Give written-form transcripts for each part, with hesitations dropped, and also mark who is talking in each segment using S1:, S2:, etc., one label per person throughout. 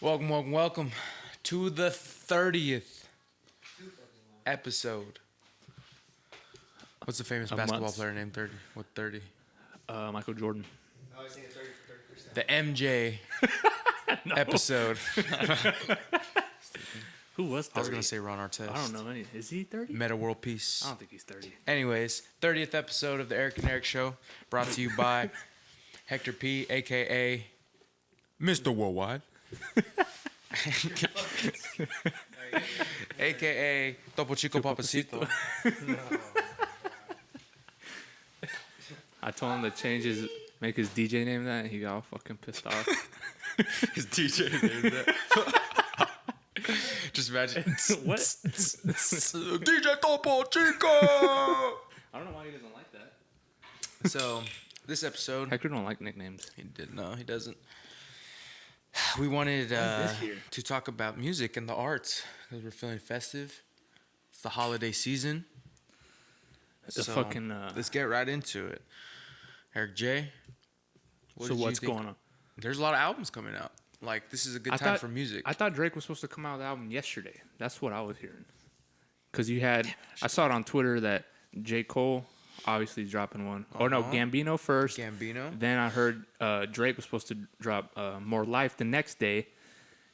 S1: Welcome to the 30th episode. What's the famous basketball player named 30? What 30?
S2: Michael Jordan.
S3: I was thinking 30%.
S1: The MJ episode.
S2: Who was 30?
S1: I was going to say Ron Artest.
S2: I don't know any. Is he 30?
S1: Meta World Peace.
S2: I don't think he's 30.
S1: Anyways, 30th episode of the Eric and Eric Show, brought to you by Hector P, a.k.a. Mr. Worldwide. a.k.a. Topo Chico Papacito.
S2: I told him to make his DJ name that, and he got all fucking pissed off.
S1: His DJ named that. Just imagine.
S2: What?
S1: DJ Topo Chico!
S2: I don't know why he doesn't like that.
S1: So, this episode...
S2: Hector don't like nicknames.
S1: He did. No, he doesn't. We wanted to talk about music and the arts because we're feeling festive. It's the holiday season. Let's get right into it. Eric J.
S2: What's going on?
S1: There's a lot of albums coming out. Like, this is a good time for music.
S2: I thought Drake was supposed to come out with the album yesterday. That's what I was hearing. Because I saw it on Twitter that J. Cole obviously is dropping one. Or no, Gambino first.
S1: Gambino.
S2: Then I heard Drake was supposed to drop More Life the next day.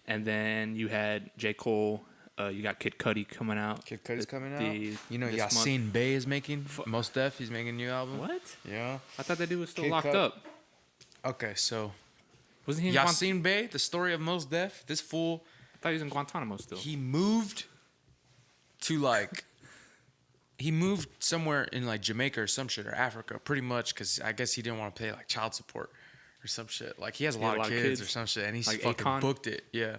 S2: And then you had J. Cole. You got Kid Cudi coming out.
S1: Kid Cudi's coming out. You know, Yasin Bey is making. Mos Def, he's making a new album.
S2: What?
S1: Yeah.
S2: I thought that dude was still locked up.
S1: Okay, so
S2: wasn't he in
S1: Yasin Bey, the story of Mos Def? This fool.
S2: I thought he was in Guantanamo still.
S1: He moved to he moved somewhere in like Jamaica or some shit, or Africa, pretty much, because I guess he didn't want to pay like child support or some shit. Like he has a lot of kids or some shit, and he's like fucking Akon? Booked it. Yeah.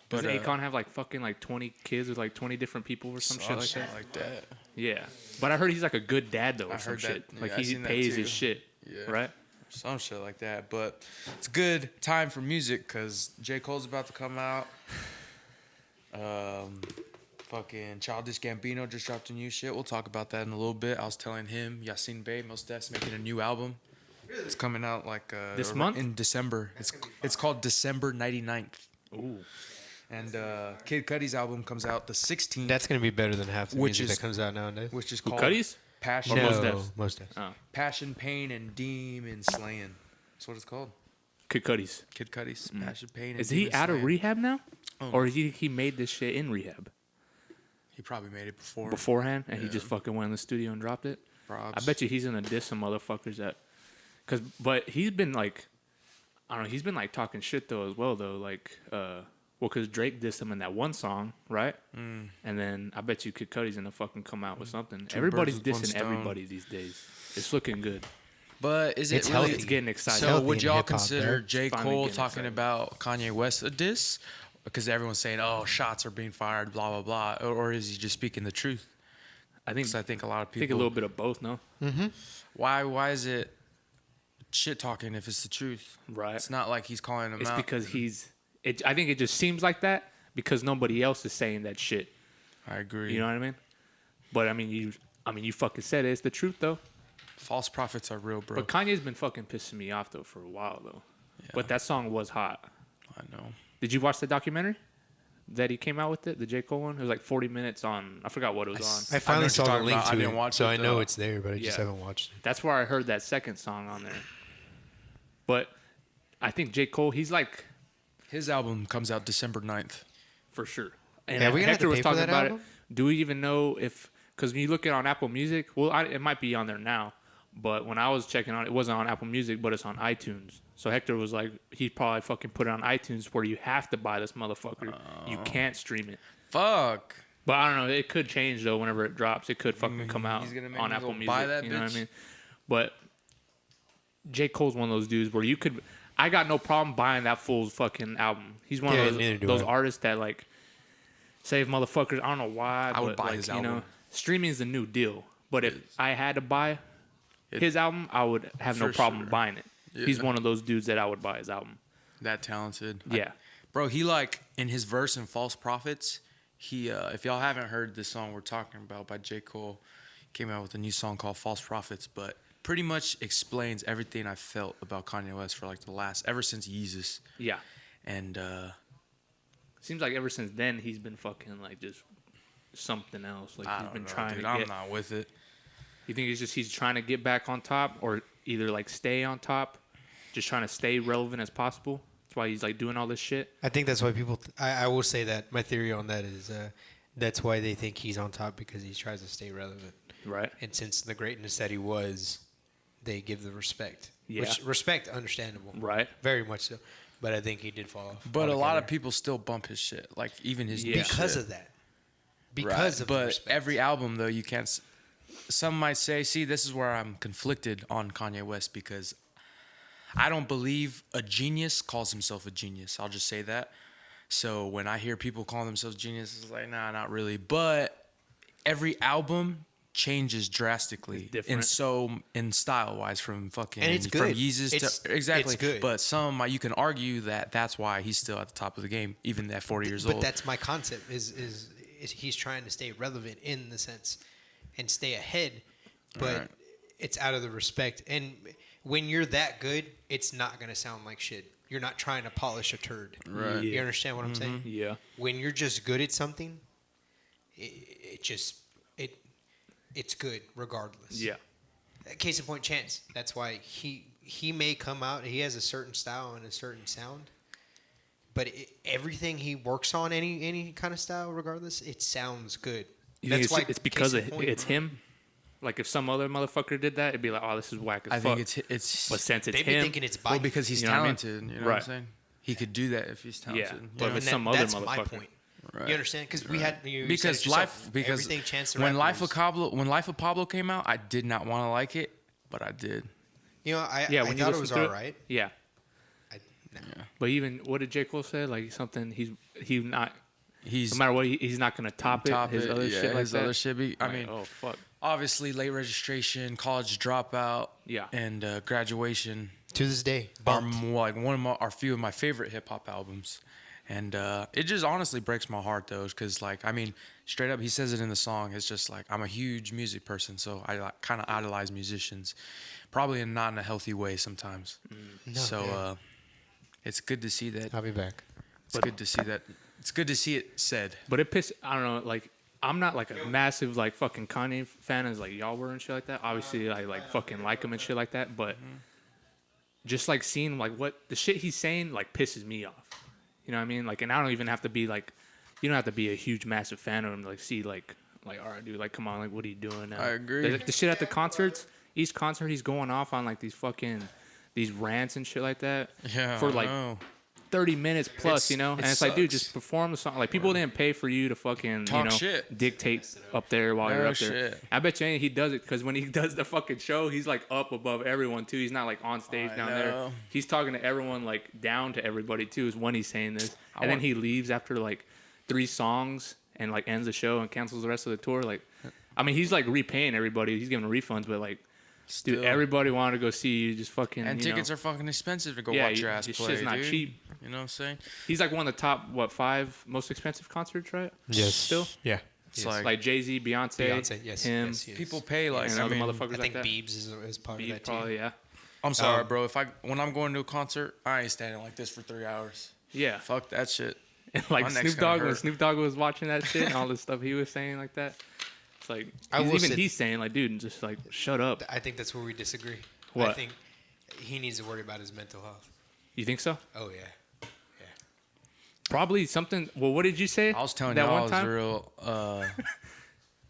S2: But does Akon have like fucking like 20 kids with like 20 different people or some shit like that? Yeah. But I heard he's like a good dad though or some shit.
S1: Yeah,
S2: like he pays his shit. Yeah. Right?
S1: Some shit like that. But it's a good time for music because J. Cole's about to come out. Fucking Childish Gambino just dropped a new shit. We'll talk about that in a little bit. I was telling him, Yasin Bey, Mos Def's making a new album. It's coming out like
S2: this month?
S1: In December. It's called December 99th.
S2: Ooh.
S1: And Kid Cudi's album comes out the 16th.
S3: That's going to be better than half the music that comes out nowadays.
S1: Which is called
S2: Cudi's?
S1: Passion.
S3: No, Mos Def.
S2: Oh.
S1: Passion, Pain, and Demon Slaying. That's what it's called.
S2: Kid Cudi's.
S1: Kid Cudi's Passion, Pain, and
S2: Is
S1: Demon
S2: he out of rehab now?
S1: Oh.
S2: Or he made this shit in rehab?
S1: He probably made it
S2: beforehand, and he just fucking went in the studio and dropped it.
S1: Probs.
S2: I bet you he's gonna diss some motherfuckers but he's been like, I don't know, he's been like talking shit though as well though, like, because Drake dissed him in that one song, right? And then I bet you Kid Cudi's gonna fucking come out with something. Everybody's dissing everybody these days. It's looking good.
S1: But is it
S3: It's
S1: really?
S3: healthy.
S2: It's getting exciting.
S1: So would y'all consider
S3: there.
S1: J.
S2: Finally
S1: Cole
S2: getting
S1: talking
S2: excited.
S1: about Kanye West a diss? Because everyone's saying, "Oh, shots are being fired," blah blah blah, or is he just speaking the truth?
S2: I think
S1: a lot of people.
S2: I think a little bit of both. No,
S1: Why is it shit talking if it's the truth?
S2: right?
S1: It's not like he's calling him
S2: It's
S1: out.
S2: because I think it just seems like that because nobody else is saying that shit.
S1: I agree.
S2: You know what I mean? But I mean, you fucking said it. It's the truth though.
S1: False prophets are real, bro.
S2: But Kanye's been fucking pissing me off though for a while though.
S1: Yeah.
S2: But that song was hot.
S1: I know.
S2: Did you watch the documentary that he came out with? The J. Cole one? It was like 40 minutes on. I forgot what it was on.
S3: I finally saw the link
S1: about.
S3: to
S1: I didn't
S3: it,
S1: watch
S3: so
S1: it,
S3: I know
S1: though.
S3: it's there, but I just
S2: Yeah.
S3: haven't watched it.
S2: That's where I heard that second song on there. But I think J. Cole, he's like,
S1: His album comes out December 9th.
S2: for sure. And
S3: Yeah, we gonna have
S2: Hector
S3: to
S2: was
S3: pay for
S2: talking
S3: that
S2: about
S3: album?
S2: it. Do we even know if? Because when you look at it on Apple Music, well, it might be on there now. But when I was checking on it, it wasn't on Apple Music, but it's on iTunes. So Hector was like, he probably fucking put it on iTunes where you have to buy this motherfucker. You can't stream it.
S1: Fuck.
S2: But I don't know. It could change though. Whenever it drops, it could fucking come out
S1: He's gonna make
S2: on
S1: me
S2: Apple
S1: go
S2: Music.
S1: buy that
S2: you know what
S1: bitch?
S2: I mean? But J. Cole's one of those dudes where you could. I got no problem buying that fool's fucking album. He's one
S3: Yeah,
S2: of
S3: neither do
S2: those
S3: I.
S2: artists that like save motherfuckers. I don't know why.
S1: I would
S2: but
S1: buy
S2: like,
S1: his
S2: you
S1: album.
S2: know, streaming is the new deal. But if I had to buy his album, I would have no
S1: For
S2: problem
S1: sure.
S2: buying it.
S1: Yeah.
S2: He's one of those dudes that I would buy his album.
S1: That talented.
S2: Yeah.
S1: Bro, he like in his verse in False Prophets, he if y'all haven't heard the song we're talking about by J. Cole, came out with a new song called False Prophets, but pretty much explains everything I felt about Kanye West for like ever since Yeezus.
S2: Yeah.
S1: And
S2: seems like ever since then he's been fucking like just something else. Like
S1: I
S2: he's been
S1: don't know,
S2: trying
S1: dude.
S2: to
S1: I'm
S2: get.
S1: not with it.
S2: You think he's trying to get back on top, or either like stay on top, just trying to stay relevant as possible? That's why he's like doing all this shit.
S3: I think that's why people. I will say that my theory on that is that's why they think he's on top, because he tries to stay relevant.
S2: Right.
S3: And since the greatness that he was, they give the respect.
S2: Yeah.
S3: Which respect, understandable.
S2: Right.
S3: Very much so. But I think he did fall off.
S1: But a lot of
S3: altogether.
S1: people still bump his shit, like even his new
S3: because
S1: shit.
S3: of that. Because of the
S1: But
S3: respect.
S1: every album though, you can't. Some might say, see, this is where I'm conflicted on Kanye West, because I don't believe a genius calls himself a genius. I'll just say that. So when I hear people calling themselves geniuses, it's like, nah, not really. But every album changes drastically, and so in style wise, from fucking
S3: and it's
S1: from
S3: good.
S1: Yeezus to exactly.
S3: It's good.
S1: But some you can argue that that's why he's still at the top of the game, even at 40 years
S3: but
S1: old.
S3: But that's my concept. Is he's trying to stay relevant in the sense, and stay ahead, but
S1: Right.
S3: it's out of the respect. And when you're that good, it's not gonna sound like shit. You're not trying to polish a turd.
S1: Right.
S3: You
S2: Yeah.
S3: understand what I'm saying?
S2: Yeah.
S3: When you're just good at something, it's good regardless.
S2: Yeah.
S3: Case in point, Chance. That's why he may come out. He has a certain style and a certain sound, but everything he works on, any kind of style, regardless, it sounds good.
S2: You think it's because it's him? Like if some other motherfucker did that, it'd be like, oh, this is whack as
S1: I
S2: fuck.
S1: think it's.
S2: But since it's
S3: They'd be
S2: him,
S3: thinking it's
S1: Well,
S3: biting.
S1: because he's
S2: You know what I mean?
S1: talented. You know what
S2: Right.
S1: I'm saying? He could do that if he's talented.
S2: Yeah.
S1: you
S2: But
S1: know?
S2: with some other
S3: that's my
S2: motherfucker.
S3: point.
S1: Right.
S3: You understand? Because we had
S1: because
S3: everything Chance the
S1: when
S3: Rapper
S1: when Life of Pablo came out, I did not want to like it, but I did.
S3: you know, I
S2: When you
S3: thought it
S2: listen
S3: was
S2: to
S3: all right.
S2: Yeah.
S3: Nah.
S2: But even what did J. Cole say? Like something he's not.
S1: He's
S2: No matter what, he's not gonna top it. His other
S1: yeah,
S2: shit like
S1: his
S2: that.
S1: other shit. I
S2: Like,
S1: mean,
S2: oh fuck.
S1: obviously late registration, college dropout,
S2: Yeah.
S1: and graduation
S3: To this day,
S1: are
S3: bumped.
S1: like are few of my favorite hip hop albums. And it just honestly breaks my heart though, because like I mean, straight up, he says it in the song. It's just like I'm a huge music person, so I like, kind of idolize musicians, probably not in a healthy way sometimes.
S3: No,
S1: So
S3: yeah.
S1: it's good to see that.
S3: I'll be back.
S1: It's good to see that. It's good to see it said.
S2: But it pissed. I don't know. Like I'm not like a massive like fucking Kanye fan as like y'all were and shit like that. Obviously, I like fucking like him and shit like that. But just like seeing like what the shit he's saying like pisses me off. You know what I mean? Like, and I don't even have to be like, you don't have to be a huge massive fan of him to like see like all right, dude, like come on, like what are you doing now?
S1: I agree.
S2: The shit at the concerts, each concert he's going off on like these rants and shit like that.
S1: Yeah.
S2: For
S1: I
S2: like
S1: know.
S2: 30 minutes plus, you know?
S1: It
S2: And it's like, dude,
S1: sucks.
S2: just perform the song. Like, people didn't pay for you to fucking,
S1: Talk
S2: you know,
S1: shit.
S2: dictate up there while you're
S1: No
S2: up there.
S1: shit.
S2: I bet you he does it because when he does the fucking show, he's like up above everyone, too. He's not like on stage
S1: I
S2: down there.
S1: know.
S2: He's talking to everyone, like, down to everybody, too, is when he's saying this. And then
S1: want-
S2: he leaves after, like, 3 songs and, like, ends the show and cancels the rest of the tour. Like, I mean, he's, like, repaying everybody. He's giving refunds, but, like, dude,
S1: Still.
S2: everybody wanted to go see you just fucking,
S1: And
S2: you
S1: tickets
S2: know.
S1: are fucking expensive to go
S2: Yeah,
S1: watch your ass
S2: this
S1: play,
S2: shit's not
S1: dude.
S2: cheap.
S1: You know what I'm saying?
S2: He's like one of the top 5 most expensive concerts, right?
S3: Yes.
S2: Still,
S3: Yeah.
S1: It's
S3: Yes.
S2: like Jay-Z, Beyonce,
S3: Beyonce, yes,
S2: him,
S3: yes, yes.
S1: People pay like
S2: and
S1: I
S2: other
S1: mean,
S2: motherfuckers
S3: I
S2: like
S3: think
S2: that.
S3: Biebs is part of
S2: Beebs
S3: that too.
S2: probably, yeah,
S1: I'm sorry, bro. When I'm going to a concert, I ain't standing like this for 3 hours.
S2: yeah.
S1: Fuck that shit.
S2: And like
S1: My neck's
S2: Snoop
S1: gonna
S2: Dogg, when
S1: hurt.
S2: Snoop Dogg was watching that shit and all the stuff he was saying like that, it's like
S3: I will say-
S2: he's saying like, dude, just like shut up.
S3: I think that's where we disagree. I
S2: What?
S3: think he needs to worry about his mental health.
S2: You think so?
S3: Oh yeah.
S2: Probably something. Well, what did you say?
S1: I was telling
S2: that
S1: y'all
S2: one
S1: I was
S2: time.
S1: real.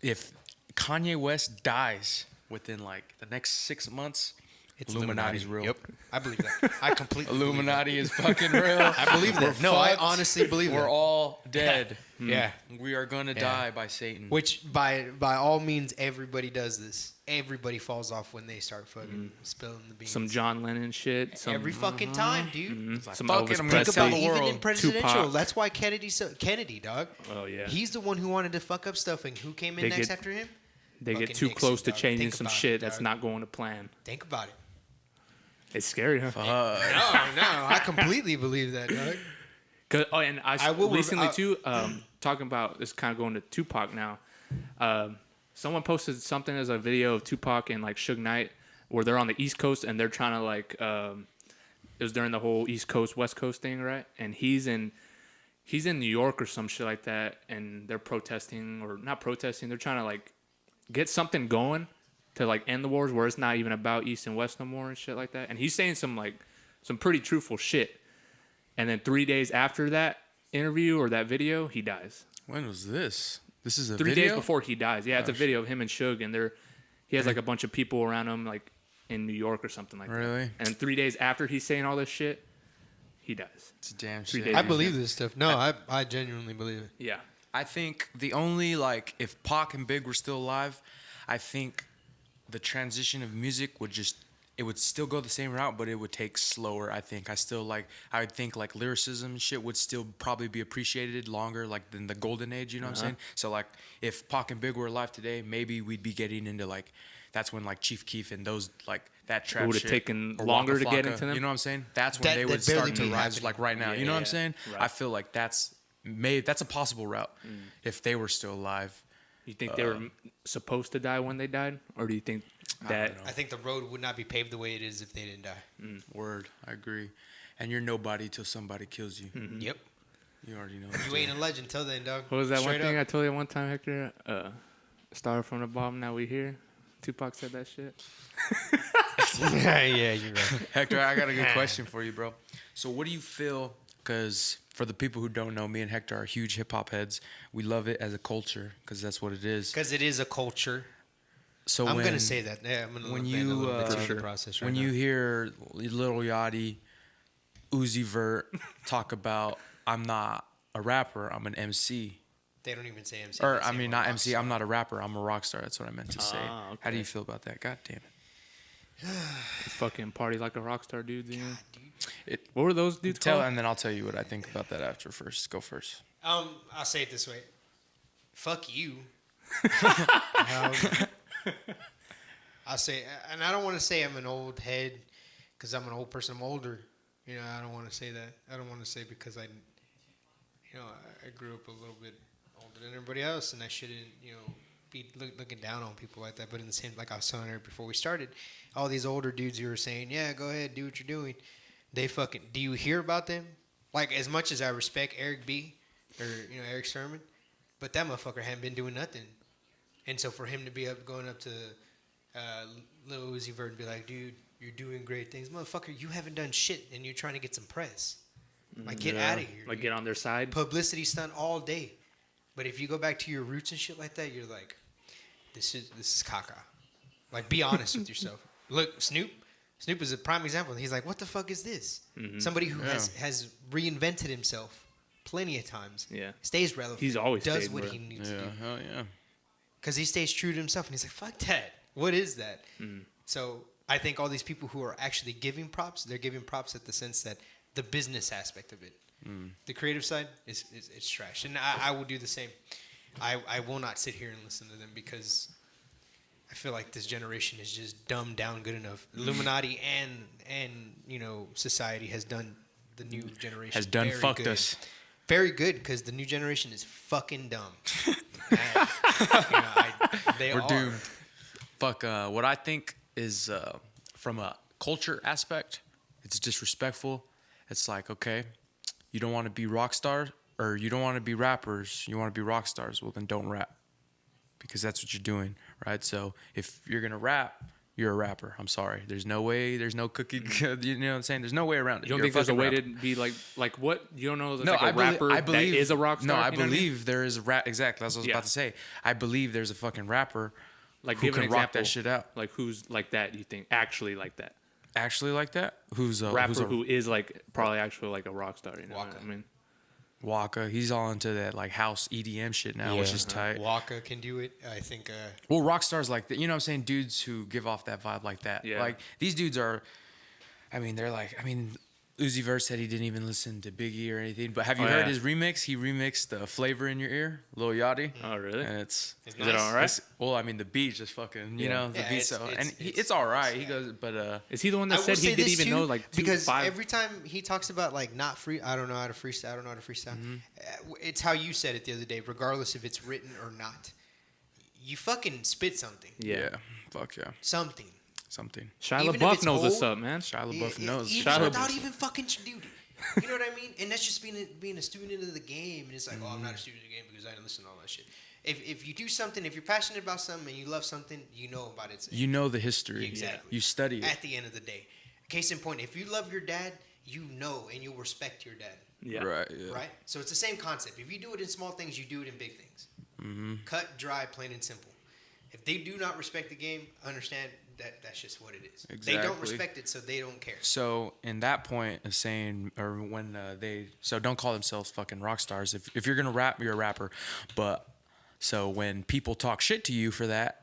S1: If Kanye West dies within like the next 6 months,
S3: It's
S1: Illuminati's real.
S3: Yep. I believe that. I completely believe
S1: Illuminati is fucking real.
S3: that. I believe that.
S1: We're
S3: No, I
S1: fucked.
S3: honestly believe
S1: We're
S3: that.
S1: all dead.
S3: Yeah.
S1: We are gonna die by Satan.
S3: Which by all means everybody does this. Everybody falls off when they start fucking spilling the beans.
S2: Some John Lennon shit. Some,
S3: Every fucking time, dude.
S2: some
S1: fuck it,
S2: Elvis
S1: I'm
S3: Think
S1: Presley.
S3: about
S1: the
S3: even
S1: world.
S3: in presidential.
S2: Tupac.
S3: That's why Kennedy, dog.
S2: Oh yeah.
S3: He's the one who wanted to fuck up stuff, and who came in
S2: They
S3: next
S2: get-
S3: after him?
S2: They get
S3: fucking
S2: too
S3: Nixon,
S2: close to
S3: dog.
S2: changing
S3: Think
S2: some
S3: about
S2: shit
S3: it,
S2: that's
S3: dog.
S2: not going to plan.
S3: Think about it.
S2: It's scary, huh?
S3: No, I completely believe that, dog.
S2: 'Cause- oh, and I
S3: will
S2: recently
S3: rev-
S2: too, talking about this, kind of going to Tupac now. Someone posted something as a video of Tupac and like Suge Knight, where they're on the East Coast and they're trying to like, it was during the whole East Coast West Coast thing, right? And he's in he's in New York or some shit like that, and they're protesting or not protesting. They're trying to like get something going to like end the wars where it's not even about East and West no more and shit like that. And he's saying some pretty truthful shit. And then 3 days after that interview or that video, he dies.
S1: When was this? This is a
S2: 3
S1: video?
S2: days before he dies. Yeah, it's a video of him and Suge, and he has like a bunch of people around him, like in New York or something like that.
S1: Really?
S2: And 3 days after he's saying all this shit, he dies.
S1: It's a damn
S2: 3
S1: shit.
S2: days.
S3: I believe this stuff. No, I genuinely believe it.
S2: Yeah.
S1: I think the only, like, if Pac and Big were still alive, I think the transition of music would it would still go the same route, but it would take slower, I think. I would think, like, lyricism and shit would still probably be appreciated longer, like, than the golden age, you know what I'm saying? So, like, if Pac and Big were alive today, maybe we'd be getting into, like, that's when, like, Chief Keef and those, like, that trap shit.
S2: It would have taken
S1: or
S2: longer
S1: Waka
S2: to get
S1: Flocka,
S2: into them?
S1: You know what I'm saying? That's when they would
S3: That'd barely
S1: start to
S3: be
S1: rise,
S3: happening.
S1: like, right now.
S2: Yeah,
S1: You know what I'm
S2: yeah.
S1: saying?
S2: Right.
S1: I feel like that's a possible route if they were still alive.
S2: You think they were supposed to die when they died? Or do you think that...
S3: I think the road would not be paved the way it is if they didn't die.
S1: Word, I agree. And you're nobody till somebody kills you.
S3: Yep.
S1: You already know.
S3: You ain't a legend till then, dog.
S2: What was that
S3: Straight
S2: one thing
S3: up.
S2: I told you one time, Hector? Start from the bottom, now we here. Tupac said that shit.
S3: Yeah, you're right.
S1: Hector, I got a good question for you, bro. So what do you feel, because for the people who don't know, me and Hector are huge hip-hop heads. We love it as a culture because that's what it is.
S3: Because it is a culture.
S1: So
S3: I'm going to say that. Yeah, I'm going to
S1: when
S3: look in a little bit
S1: you,
S3: through the process right
S1: when
S3: now.
S1: you hear Lil Yachty, Uzi Vert talk about, I'm not a rapper, I'm an MC.
S3: They don't even say MC.
S1: Or,
S3: they say
S1: I mean,
S3: I'm a
S1: not
S3: rock
S1: MC,
S3: star.
S1: I'm not a rapper, I'm a rock star. That's what I meant to say.
S2: Ah,
S1: How do you
S2: okay.
S1: feel about that? God damn it.
S2: Fucking party like a rock star dudes, you know?
S1: It-
S2: What were those dudes called?
S1: And then I'll tell you what I think about that after first. Go first.
S3: I'll say it this way. Fuck you. I'll say, and I don't want to say I'm an old head because I'm an old person. I'm older. You know, I don't want to say that. I don't want to say because I grew up a little bit older than everybody else, and I shouldn't, be looking down on people like that. But in the same, like I was telling her before we started, all these older dudes who were saying, yeah, go ahead, do what you're doing. They fucking, do you hear about them? Like, as much as I respect Eric B. or, Eric Sermon, but that motherfucker hadn't been doing nothing. And so for him to be going up to Lil Uzi Vert and be like, dude, you're doing great things. Motherfucker, you haven't done shit and you're trying to get some press. Like, get out of here.
S2: Like,
S3: dude.
S2: get on their side?
S3: Publicity stunt all day. But if you go back to your roots and shit like that, you're like, this is caca. Like, be honest with yourself. Look, Snoop is a prime example. He's like, what the fuck is this? Somebody who has reinvented himself plenty of times.
S2: Yeah.
S3: Stays relevant.
S2: He's always
S3: does
S2: stayed
S3: what
S2: re-
S3: he needs to do.
S1: Hell yeah.
S3: Because he stays true to himself. And he's like, fuck that. What is that? So I think all these people who are actually giving props, they're giving props at the sense that the business aspect of it. The creative side is it's trash. And I will do the same. I will not sit here and listen to them because I feel like this generation is just dumbed down good enough. Illuminati and society has done the new generation
S1: Has done
S3: very
S1: fucked
S3: good.
S1: us.
S3: Very good because the new generation is fucking dumb. They
S1: We're
S3: are.
S1: doomed. Fuck, what I think is from a culture aspect, it's disrespectful. It's like, okay, you don't want to be rock star or you don't want to be rappers, you want to be rock stars. Well, then don't rap because that's what you're doing, right? So if you're going to rap, you're a rapper. I'm sorry. There's no way. There's no cookie. You know what I'm saying? There's no way around it.
S2: You don't
S1: You're
S2: think there's a
S1: fucking
S2: way
S1: rapper.
S2: to be like what? You don't know there's
S1: No,
S2: like a rapper
S1: I believe,
S2: that is a rock star?
S1: No, I
S2: You know what
S1: believe there is a rap. Exactly. That's what I was
S2: Yeah.
S1: about to say. I believe there's a fucking rapper
S2: Like,
S1: who
S2: give an
S1: can rock
S2: example.
S1: that shit out.
S2: Like, who's like that, you think? Actually like that.
S1: Actually like that? Who's a
S2: Rapper
S1: who's a
S2: who is like probably actually like a rock star, you know
S3: Waka.
S2: what I mean?
S1: Waka? He's all into that like house EDM shit now, which is tight.
S3: Waka can do it. I think.
S1: Well, rock stars like that. You know what I'm saying? Dudes who give off that vibe like that.
S2: Yeah.
S1: Like these dudes are. Uzi Vert said he didn't even listen to Biggie or anything. But have you heard
S2: yeah.
S1: his remix? He remixed Flavor in Your Ear, Lil Yachty.
S2: Oh, really?
S1: And it's
S3: It's
S2: Is it all right?
S1: the beat just fucking, you
S2: Yeah.
S1: know, the
S3: Yeah,
S1: beat.
S3: it's-
S1: So,
S3: it's-
S1: and
S3: it's-
S1: it's all right. He
S3: yeah.
S1: goes, but
S2: Is he the one
S3: I
S2: that
S3: will
S2: said he
S3: say
S2: didn't
S3: this
S2: even
S3: too,
S2: know like
S3: because
S2: five?
S3: every time he talks about like not free, I don't know how to freestyle. I don't know how to freestyle. It's how you said it the other day. Regardless if it's written or not, you fucking spit something.
S1: yeah, fuck yeah,
S3: Something.
S1: something.
S2: Shia
S3: even if
S2: LaBeouf
S3: it's
S2: knows what's
S3: old,
S2: up, man.
S1: Shia LaBeouf knows.
S3: Even
S2: Shia
S3: without
S2: LaBeouf.
S3: even fucking dude. You know what I mean? And that's just being a student of the game. And it's like, oh, I'm not a student of the game because I didn't listen to all that shit. If you do something, if you're passionate about something and you love something, you know about it.
S1: You know the history.
S3: Exactly.
S1: You study it.
S3: At the end of the day. Case in point, if you love your dad, you know and you'll respect your dad.
S2: Yeah.
S1: Right. Yeah.
S3: Right? So it's the same concept. If you do it in small things, you do it in big things.
S1: Mm-hmm.
S3: Cut, dry, plain and simple. If they do not respect the game, understand that that's just what it is.
S1: Exactly.
S3: They don't respect it, so they don't care.
S1: So in that point of saying, or when so don't call themselves fucking rock stars. If you're gonna rap, you're a rapper. But so when people talk shit to you for that,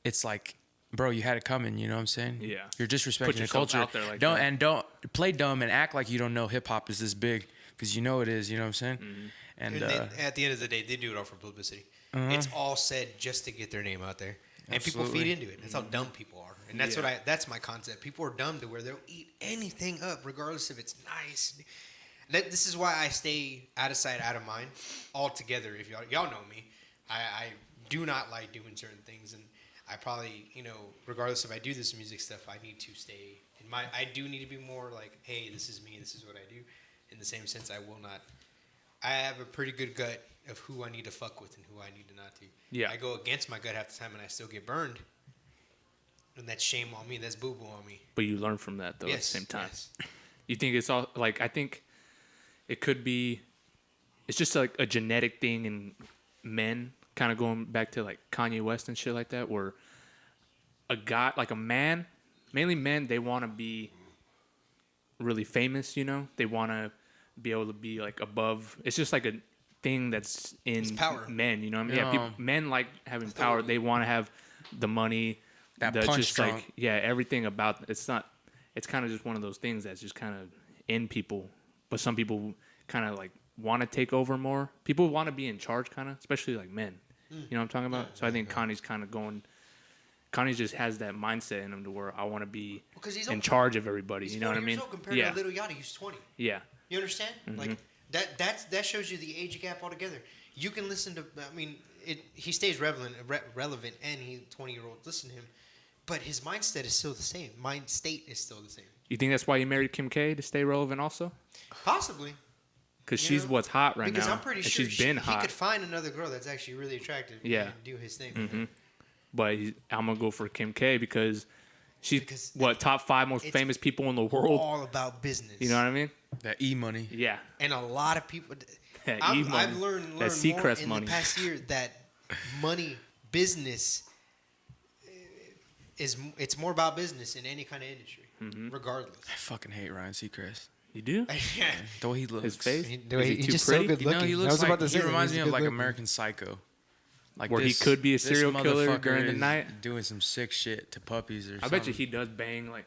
S1: it's like, bro, you had it coming. You know what I'm saying?
S2: Yeah.
S1: You're disrespecting
S2: Put
S1: the
S2: yourself
S1: culture.
S2: out there like
S1: don't
S2: that.
S1: and don't play dumb and act like you don't know hip hop is this big because you know it is. You know what I'm saying?
S2: Mm-hmm.
S3: And at the end of the day, they do it all for publicity. It's all said just to get their name out there. And people feed into it. That's how dumb people are. And that's that's my concept. People are dumb to where they'll eat anything up, regardless if it's nice. This is why I stay out of sight, out of mind altogether. If y'all know me, I do not like doing certain things. And I probably, regardless if I do this music stuff, I need to stay in my, I do need to be more like, hey, this is me. This is what I do. In the same sense, I will not. I have a pretty good gut of who I need to fuck with and who I need to not to.
S2: Yeah.
S3: I go against my gut half the time and I still get burned. And that's shame on me. That's boo-boo on me.
S2: But you learn from that, though, at the same time.
S3: Yes.
S2: You think it's all, like, I think it could be, it's just like a genetic thing in men, kind of going back to, like, Kanye West and shit like that, where a guy, like a man, mainly men, they want to be really famous, They want to be able to be, like, above. It's just like a thing that's in
S3: power.
S2: men, you know what I mean? Yeah, people, men like having power. They want to have the money.
S1: That
S2: the,
S1: punch
S2: just
S1: drunk.
S2: like, yeah, everything about it's not. It's kind of just one of those things that's just kind of in people. But some people kind of like want to take over more. People want to be in charge, kind of, especially like men. You know what I'm talking about? So I think Kanye's kind of going. Kanye just has that mindset in him to where I want to be in charge of everybody. You know what I mean?
S3: Compared to Little Yachty, who's 20.
S2: Yeah.
S3: You understand? Like that shows you the age gap altogether. You can listen to. I mean, he stays relevant, and 20-year-olds listen to him, but his mindset is still the same. Mind state is still the same.
S2: You think that's why you married Kim K, to stay relevant also?
S3: Possibly.
S2: Because she's what's hot right now.
S3: Because I'm pretty sure
S2: she's been hot.
S3: He could find another girl that's actually really attractive.
S2: Yeah.
S3: And do his thing.
S2: But I'm gonna go for Kim K because she's top 5 most famous people in the world.
S3: All about business.
S2: You know what I mean?
S1: That money.
S2: Yeah.
S3: And a lot of people.
S2: That
S3: I've learned
S2: that
S3: more
S2: Seacrest
S3: in
S2: money.
S3: the past year that money, business, it's more about business in any kind of industry, regardless.
S1: I fucking hate Ryan Seacrest.
S2: You do?
S3: Yeah.
S1: The way he looks.
S2: His face?
S3: The way
S2: Is he
S3: he's
S2: too
S3: just
S2: pretty?
S3: so good looking.
S1: He
S3: I
S1: looks
S3: was about to
S1: like
S3: say
S1: he
S3: that.
S1: reminds
S3: He's
S1: me of
S3: good
S1: like
S3: looking.
S1: American Psycho. Like
S2: Where he could be a
S1: this
S2: serial killer
S1: motherfucker
S2: during the
S1: is
S2: night?
S1: doing some sick shit to puppies or
S2: I
S1: something.
S2: bet you he does bang like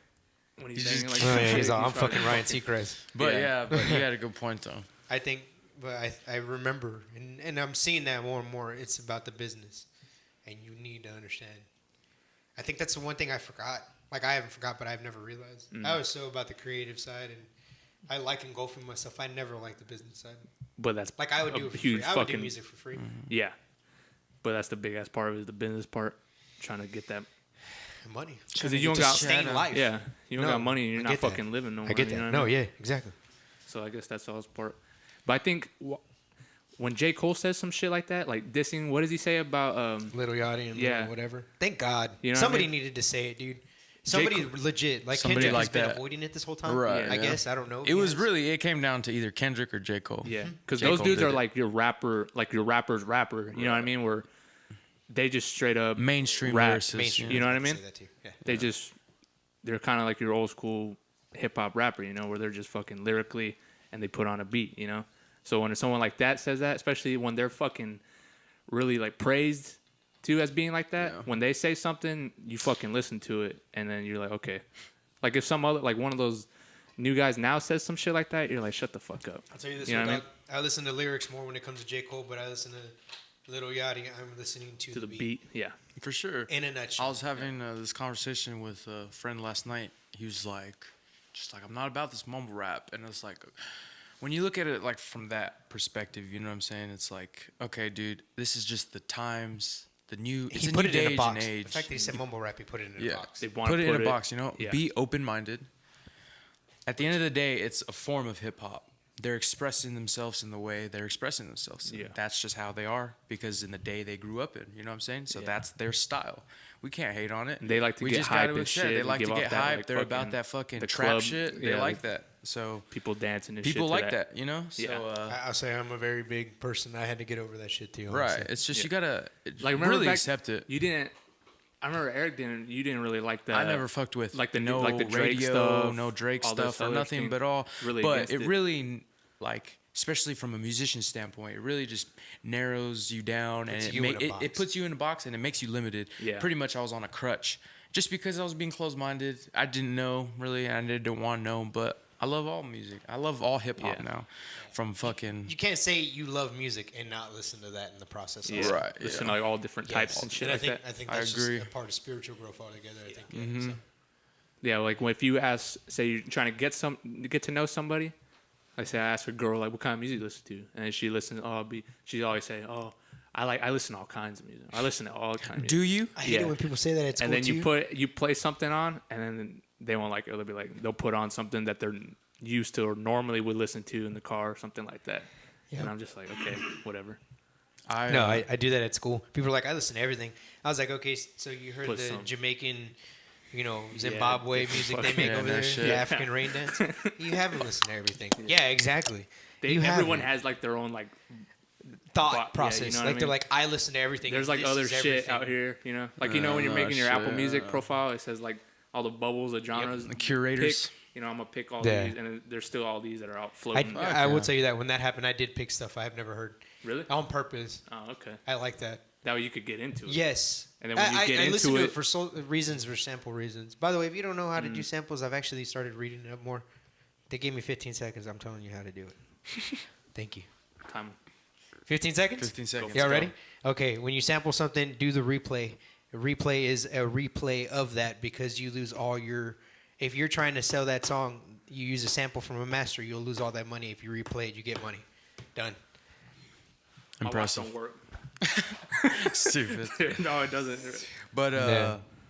S2: when he's
S1: He's
S2: banging
S1: just-
S2: like
S3: Oh, yeah,
S2: shit,
S3: he's all, I'm
S2: probably
S3: fucking Ryan Seacrest.
S1: But
S2: Yeah.
S1: but he had a good point though.
S3: I think, but I remember, and I'm seeing that more and more. It's about the business, and you need to understand. I think that's the one thing I forgot. Like I haven't forgot, but I've never realized. I was so about the creative side, and I like engulfing myself. I never liked the business side.
S2: But that's
S3: Like I would
S2: a
S3: do it for
S2: huge
S3: free. I would do
S2: fucking
S3: music for free.
S2: yeah. But that's the big ass part of it, is the business part, trying to get that.
S3: Money.
S2: Because you don't
S3: To
S2: got
S3: sustain life.
S2: Yeah, you don't
S3: No,
S2: got money, and you're
S3: I
S2: not
S3: get that.
S2: fucking living no more.
S3: I get that.
S2: You know what
S3: No,
S2: I mean?
S3: yeah, exactly.
S2: So I guess that's all his part. But I think when J. Cole says some shit like that, like dissing, what does he say about
S3: Little Yachty and
S2: Yeah.
S3: Little whatever. Thank God.
S2: You know what I
S3: Somebody
S2: mean?
S3: needed to say it, dude. Somebody legit. Like
S1: Somebody
S3: Kendrick
S1: like
S3: has been
S1: that.
S3: avoiding it this whole time.
S1: Right,
S3: I
S1: yeah.
S3: guess. I don't know. if
S1: It
S3: he
S1: was
S3: has.
S1: really it came down to either Kendrick or J. Cole.
S2: Yeah, because
S1: J.
S2: those
S1: Cole
S2: dudes
S1: did
S2: are
S1: it.
S2: like your rapper, like your rapper's rapper. You know what I mean? Where they just straight up
S1: Mainstream
S2: rap.
S1: lyricist.
S3: Mainstream.
S2: You know what I
S3: can
S2: mean?
S3: say that too. Yeah.
S2: They're kind of like your old school hip hop rapper, where they're just fucking lyrically and they put on a beat, So when someone like that says that, especially when they're fucking really like praised too as being like that, when they say something, you fucking listen to it and then you're like, okay. Like if some other, like one of those new guys now says some shit like that, you're like, shut the fuck up.
S3: I'll tell you this.
S2: You know what I mean?
S3: I listen to lyrics more when it comes to J. Cole, but I listen to Little Yachty. I'm listening to
S2: The beat, yeah.
S1: For sure.
S3: In a nutshell.
S1: I was having this conversation with a friend last night. He was like, I'm not about this mumble rap. And it's like, when you look at it like from that perspective, you know what I'm saying? It's like, okay, dude, this is just the times, the new. It's
S3: He
S1: a
S3: put
S1: new
S3: it
S1: day
S3: in a
S1: and
S3: box.
S1: age.
S3: The fact that he said mumble rap, he put it in a box.
S2: They wanna
S1: Put it in
S2: put
S1: a
S2: it-
S1: box.
S2: yeah.
S1: Be open-minded. At the end of the day, it's a form of hip hop. They're expressing themselves in the way they're expressing themselves.
S2: Yeah.
S1: That's just how they are because in the day they grew up in. You know what I'm saying? So
S2: Yeah.
S1: that's their style. We can't hate on it.
S2: They like to
S1: we
S2: get
S1: just
S2: hype
S1: gotta
S2: and
S1: accept.
S2: shit.
S1: They like to
S2: give
S1: get
S2: off that,
S1: hype.
S2: like,
S1: They're about
S2: fucking-
S1: that fucking
S2: the
S1: trap
S2: club,
S1: shit. They
S2: yeah,
S1: like that. So
S2: people dancing and
S1: people
S2: shit.
S1: like that, you know?
S2: Yeah.
S1: So,
S3: I'll say I'm a very big person. I had to get over that shit too.
S1: right.
S3: honestly.
S1: It's just
S2: Yeah.
S1: you gotta
S2: Like, remember
S1: really
S2: back-
S1: accept it.
S2: You didn't. I remember Eric didn't. You didn't really like that.
S1: I never fucked with
S2: like the
S1: no
S2: like the Drake
S1: radio,
S2: stuff,
S1: no Drake
S2: all this
S1: stuff, or
S2: other
S1: nothing
S2: thing.
S1: but all.
S2: Really
S1: but
S2: against
S1: it
S2: it.
S1: really, like, especially from a musician standpoint, it really just narrows you down
S3: Puts
S1: and
S3: you in a
S1: it
S3: box.
S1: puts you in a box and it makes you limited.
S2: Yeah.
S1: Pretty much, I was on a crutch just because I was being closed-minded. I didn't know really, and I didn't want to know, but I love all music. I love all hip hop
S2: Yeah.
S1: now, from fucking
S3: You can't say you love music and not listen to that in the process.
S2: Yeah.
S3: also.
S1: Right,
S2: Listen
S1: yeah.
S2: to like all different types and shit
S3: And
S2: like
S3: I think
S2: that.
S3: I think
S1: I
S3: that's
S1: agree.
S3: just a part of spiritual growth altogether. I think. Yeah,
S1: Mm-hmm.
S3: so.
S2: Yeah, like if you ask, say you're trying to get to know somebody, like say I ask a girl like what kind of music you listen to, and she listens. She always say, oh, I listen to all kinds of music. I listen to all kinds of music.
S1: Do you?
S3: I hate
S2: Yeah.
S3: it when people say that at school
S2: And then
S3: too.
S2: you play something on, and then they won't like it. They'll be like they'll put on something that they're used to or normally would listen to in the car or something like that.
S3: Yeah.
S2: And I'm just like, okay, whatever.
S3: No, I do that at school. People are like, I listen to everything. I was like, okay, so you heard
S2: Put
S3: the
S2: some.
S3: Jamaican, Zimbabwe
S2: different
S3: music they
S2: fucking-
S3: make
S1: Yeah,
S3: over
S1: no
S3: there,
S1: shit.
S3: the African rain dance. You haven't listened to everything. Yeah, exactly. You
S2: Everyone
S3: haven't.
S2: has like their own like.
S3: thought
S2: yeah, you
S3: process.
S2: know what I
S3: Like they're
S2: mean?
S3: like, I listen to everything.
S2: There's
S3: and
S2: like
S3: this
S2: other
S3: is
S2: shit
S3: everything.
S2: out here, Like when you're making your Apple
S1: shit.
S2: Music profile, it says like all the bubbles, the genres,
S1: The curators.
S2: Pick, I'm gonna pick all
S3: Yeah.
S2: these, and there's still all these that are out
S3: I
S2: floating.
S3: I will tell you that when that happened, I did pick stuff I've never heard
S2: Really?
S3: on purpose.
S2: Oh, okay.
S3: I like that.
S2: That way you could get into it.
S3: Yes.
S2: And then when you get
S3: I
S2: into
S3: listen to
S2: it-
S3: it for for sample reasons. By the way, if you don't know how to do samples, I've actually started reading it up more. They gave me 15 seconds. I'm telling you how to do it. Thank you.
S2: Time.
S3: 15 seconds?
S1: 15 seconds.
S3: Y'all
S2: go.
S3: ready? Okay, when you sample something, do the replay. A replay is a replay of that because you lose all your... If you're trying to sell that song, you use a sample from a master, you'll lose all that money. If you replay it, you get money. Done.
S2: My watch
S1: Impressive.
S2: don't work.
S1: Stupid.
S2: No, it doesn't.
S1: But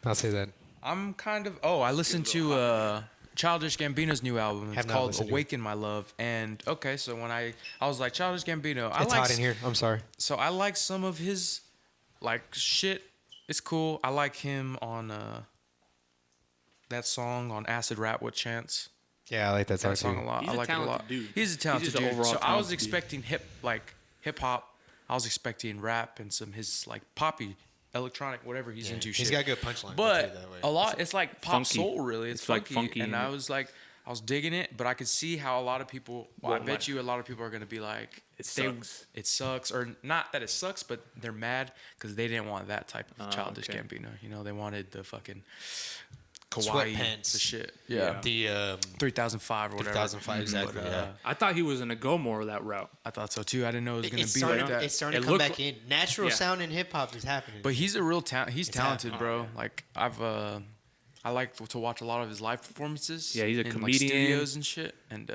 S3: I'll say that.
S1: I'm kind of. Oh, I listened to Childish Gambino's new album. It's
S3: Have not
S1: called
S3: listened to it.
S1: "Awaken My Love." And okay, so when I was like Childish Gambino, I
S3: It's
S1: like
S3: hot in here. I'm sorry.
S1: So I like some of his like shit. It's cool. I like him on that song on Acid Rap with Chance.
S3: Yeah, I like that
S1: That song a lot.
S2: He's
S1: I
S2: a
S1: like it a lot.
S2: talented dude.
S1: He's a talented
S2: just an
S1: dude.
S2: overall
S1: So I was
S2: talented dude.
S1: expecting hip hop. I was expecting rap and some his like poppy electronic whatever he's into.
S3: He's
S1: shit.
S3: got good punchlines.
S1: But a lot, it's like pop
S2: funky.
S1: soul, really. It's,
S2: It's like
S1: funky.
S2: funky,
S1: And
S2: and
S1: I was like, I was digging it, but I could see how a lot of people, I
S2: Won't
S1: bet
S2: like-
S1: you a lot of people are going to be like,
S2: It sucks.
S1: It sucks. Or not that it sucks, but they're mad because they didn't want that type of Childish
S2: okay.
S1: Gambino. You know, they wanted the fucking kawaii,
S3: Sweatpants.
S1: the shit. Yeah.
S3: The
S1: 3005 or whatever.
S3: 3005, exactly,
S1: But,
S3: yeah.
S2: I thought he was gonna go more of that route.
S1: I thought so too. I didn't know it was going
S3: it's
S1: to be
S3: starting,
S1: like that.
S3: it's starting
S2: It
S3: to come
S2: looked-
S3: back in. Natural
S2: Yeah.
S3: sound in hip hop is happening.
S1: But he's a real talent. He's talented,
S3: happening.
S1: bro. Like I like to watch a lot of his live performances.
S2: Yeah, he's a
S1: in, like,
S2: comedian.
S1: studios and shit. And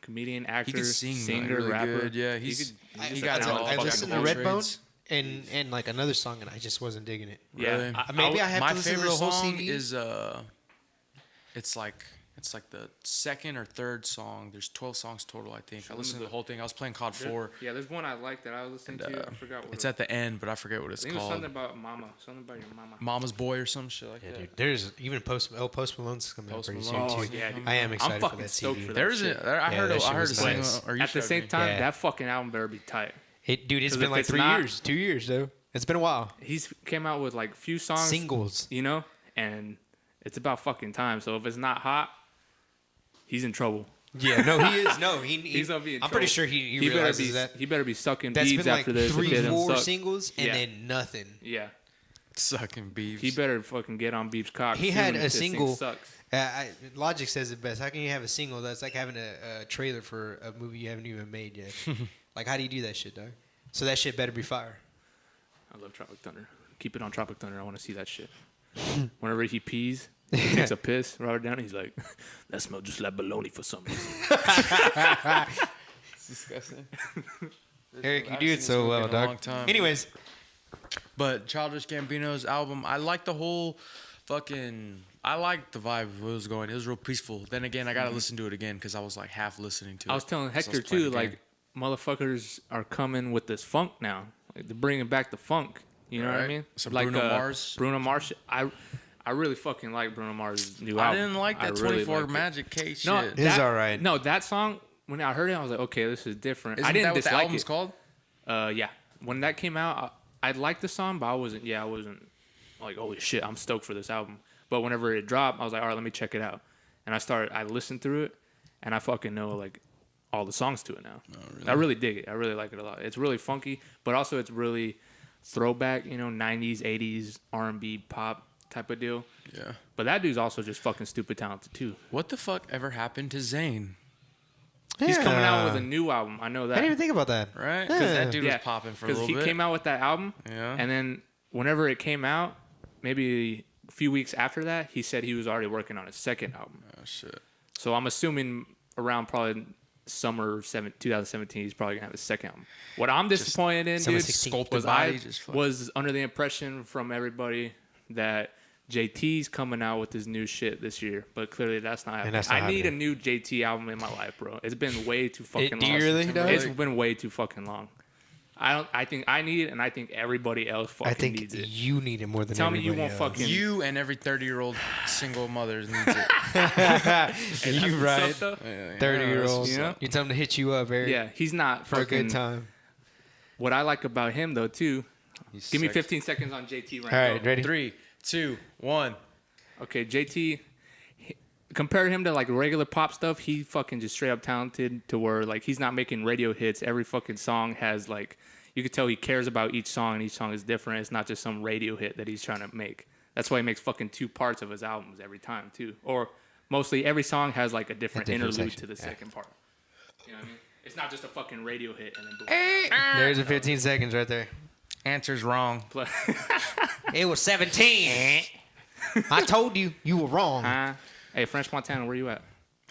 S2: Comedian, actor,
S1: he could sing,
S2: singer,
S1: really
S2: rapper.
S1: good. Yeah,
S2: He
S1: he's
S2: could-
S1: he got it all.
S3: I
S1: fucking
S3: listened to
S1: all
S3: Redbone
S1: trades.
S3: and like another song, and I just wasn't digging it.
S2: Yeah,
S1: Really?
S3: Maybe I have
S1: My
S3: to listen to
S1: favorite
S3: the whole
S1: song
S3: CD.
S1: is it's like the second or third song. There's 12 songs total, I think. I listened to the whole thing. I was playing COD 4.
S2: Yeah, there's one I like that I was listening to. I forgot what
S1: It's
S2: it
S1: at the end, but I forget what
S2: I
S1: it's
S2: think it was something
S1: called.
S2: about mama. Something about your mama.
S1: Mama's Boy or some shit like
S3: Yeah,
S1: that.
S3: dude. There's even Post Malone's coming out
S1: Post
S3: pretty
S1: Malone.
S3: soon
S2: Oh
S3: too.
S2: yeah, dude.
S3: I am excited
S2: I'm
S3: for
S2: fucking
S3: that
S2: stoked
S3: CD.
S2: for that.
S1: There's
S2: shit.
S1: a, I
S3: Yeah,
S1: heard
S3: that
S1: a,
S3: shit
S1: I heard a
S3: was
S1: single.
S3: nice.
S1: Or you
S2: At the
S1: showed
S2: same
S1: me.
S2: time,
S3: Yeah.
S2: that fucking album better be tight.
S3: Dude, it's
S2: 'Cause
S3: been
S2: if
S3: like
S2: it's
S3: 3
S2: not-
S3: years, 2 years though. It's been a while.
S2: He's came out with like few songs,
S3: Singles.
S2: and it's about fucking time. So if it's not hot, he's in trouble.
S3: Yeah, no, he is. No,
S2: He's gonna be in
S3: I'm pretty
S2: trouble.
S3: sure he
S2: He better
S3: realizes
S2: be.
S3: that.
S2: He better be sucking
S3: That's
S2: beeves
S3: been like
S2: after this. if
S3: 3,
S2: it don't
S3: 4
S2: suck.
S3: singles and
S2: Yeah.
S3: then nothing.
S2: Yeah,
S1: Sucking beefs.
S2: he better fucking get on Beef's cock.
S3: He
S2: soon
S3: had
S2: if
S3: a
S2: this thing
S3: single.
S2: Sucks.
S3: Logic says it best. How can you have a single that's like having a trailer for a movie you haven't even made yet? Like, how do you do that shit, dog? So that shit better be fire.
S2: I love Tropic Thunder. Keep it on Tropic Thunder. I want to see that shit. Whenever he pees, he takes a piss. Robert Downey, he's like, that smells just like bologna for some reason.
S1: It's disgusting.
S3: Eric, you
S1: I've
S3: do
S1: seen
S3: it
S1: this
S3: so
S1: movie
S3: well,
S1: in a
S3: dog.
S1: long time.
S3: Anyways,
S1: But Childish Gambino's album, I like the whole fucking I liked the vibe of where it was going. It was real peaceful. Then again, I gotta listen to it again because I was like half listening to it.
S2: I was telling
S1: 'cause I
S2: Hector
S1: was playing
S2: too,
S1: the
S2: like
S1: game.
S2: motherfuckers are coming with this funk now. Like they're bringing back the funk. You know what I
S1: Right.
S2: mean?
S1: Some
S2: like
S1: Bruno Mars.
S2: Bruno Mars. I really fucking like Bruno Mars' new
S1: I
S2: album.
S1: didn't like that
S2: really
S1: 24
S2: liked it.
S1: Magic K shit.
S2: No,
S3: It's
S2: that-
S3: alright.
S2: No, that song when I heard it, I was like, okay, this is different.
S1: Isn't
S2: I didn't
S1: that what the
S2: dislike
S1: album's
S2: it.
S1: called?
S2: Yeah, when that came out, I liked the song, but I wasn't like, holy shit, I'm stoked for this album. But whenever it dropped, I was like, all right, let me check it out. And I listened through it, and I fucking know like all the songs to it now.
S1: Oh, really?
S2: I really dig it. I really like it a lot. It's really funky, but also it's really throwback, 90s, 80s R&B pop type of deal.
S1: Yeah.
S2: But that dude's also just fucking stupid talented too.
S1: What the fuck ever happened to Zayn?
S2: He's coming out with a
S3: Yeah.
S2: new album. I know that.
S3: I didn't even think about that.
S1: Right? Because
S3: Yeah.
S1: that dude was popping for a little
S2: he
S1: bit.
S2: came out with that album,
S1: Yeah.
S2: and then whenever it came out, maybe a few weeks after that, he said he was already working on his second album.
S1: Oh, shit.
S2: So I'm assuming around probably summer 2017, he's probably gonna have his second album. What I'm disappointed in,
S3: summer
S2: dude,
S3: 16.
S1: Sculpted
S2: was
S1: body,
S2: I
S1: just fuck.
S2: was under the impression from everybody that JT's coming out with his new shit this year, but clearly that's not happening.
S3: that's not
S2: I need a
S3: happening.
S2: new JT album in my life, bro. It's been way too fucking
S3: Do
S2: long.
S3: you really, dog?
S2: It's been way too fucking long. I think I need it, and I think everybody else fucking
S3: I think
S2: needs it.
S3: you need it more than
S2: Tell me you
S3: everybody
S2: won't
S3: else.
S2: fucking-
S1: You and every 30-year-old single mother needs it.
S3: You
S2: What's
S3: right.
S2: up, though?
S3: 30-year-old.
S2: You know?
S3: You tell him to hit you up, Eric.
S2: Yeah, he's not
S3: For a
S2: fucking.
S3: good time.
S2: What I like about him though too. Give me
S1: sick.
S2: 15 seconds on JT right
S3: All
S2: now.
S3: right, ready?
S1: 3, 2, 1.
S2: Okay, JT. Compare him to like regular pop stuff. He fucking just straight up talented to where like he's not making radio hits. Every fucking song has like you could tell he cares about each song, and each song is different. It's not just some radio hit that he's trying to make. That's why he makes fucking 2 parts of his albums every time too, or mostly every song has like a different interlude
S3: section,
S2: to the
S3: yeah.
S2: second part. You know what I mean? It's not just a fucking radio hit and then boom.
S3: There's a 15 seconds right there.
S1: Answer's wrong.
S3: It was 17. I told you were wrong.
S2: Hey, French Montana, where you at?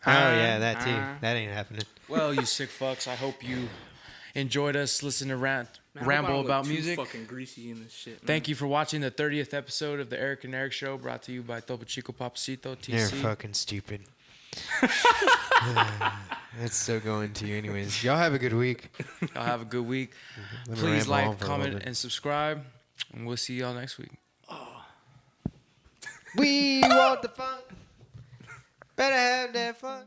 S3: Oh, yeah, that too. That ain't happening.
S1: Well, you sick fucks, I hope you enjoyed us listening to
S2: Man, I hope I
S1: ramble
S2: don't look
S1: about
S2: too
S1: music.
S2: Fucking greasy in this shit. Man.
S1: Thank you for watching the 30th episode of the Eric and Eric Show, brought to you by Topo Chico Papacito, TC.
S3: You're fucking stupid. That's so going to you anyways. Y'all have a good week.
S1: Y'all have a good week.
S3: Let me
S1: Please
S3: ramble on
S1: like,
S3: for a little
S1: comment,
S3: bit.
S1: and subscribe. And we'll see y'all next week.
S3: We want the fun. Better have that fun.